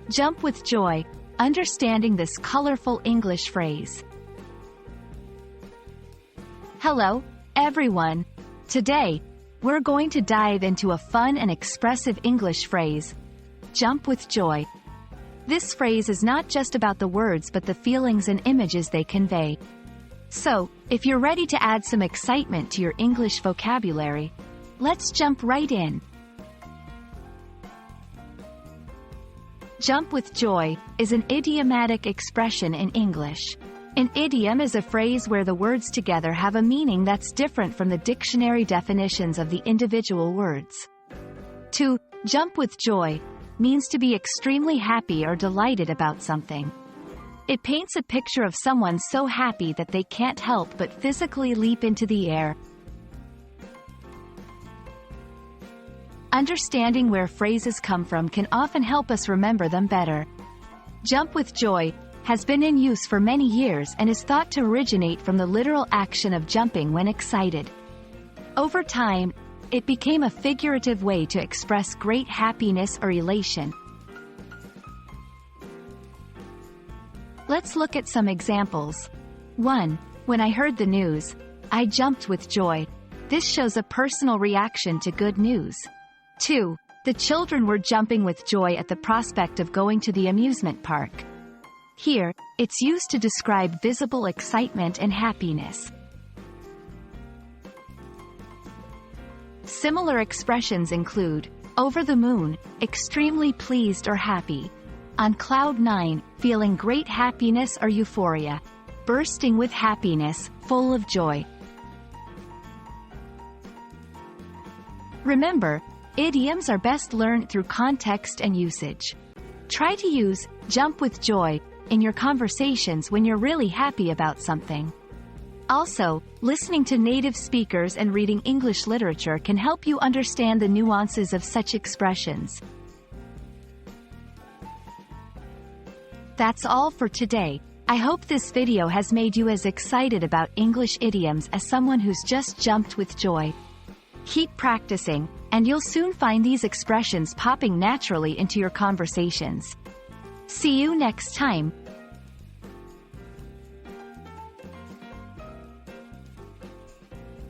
Jump with joy, understanding this colorful English phrase. Hello, everyone. Today, we're going to dive into a fun and expressive English phrase, jump with joy. This phrase is not just about the words but the feelings and images they convey. So, if you're ready to add some excitement to your English vocabulary, let's jump right in. Jump with joy is an idiomatic expression in English. An idiom is a phrase where the words together have a meaning that's different from the dictionary definitions of the individual words. To jump with joy means to be extremely happy or delighted about something. It paints a picture of someone so happy that they can't help but physically leap into the air. Understanding where phrases come from can often help us remember them better. Jump with joy has been in use for many years and is thought to originate from the literal action of jumping when excited. Over time, it became a figurative way to express great happiness or elation. Let's look at some examples. 1. When I heard the news, I jumped with joy. This shows a personal reaction to good news. 2. The children were jumping with joy at the prospect of going to the amusement park. Here, it's used to describe visible excitement and happiness. Similar expressions include, over the moon, extremely pleased or happy. On cloud nine, feeling great happiness or euphoria. Bursting with happiness, full of joy. Remember, idioms are best learned through context and usage. Try to use jump with joy in your conversations when you're really happy about something. Also, listening to native speakers and reading English literature can help you understand the nuances of such expressions. That's all for today. I hope this video has made you as excited about English idioms as someone who's just jumped with joy. Keep practicing, and you'll soon find these expressions popping naturally into your conversations. See you next time.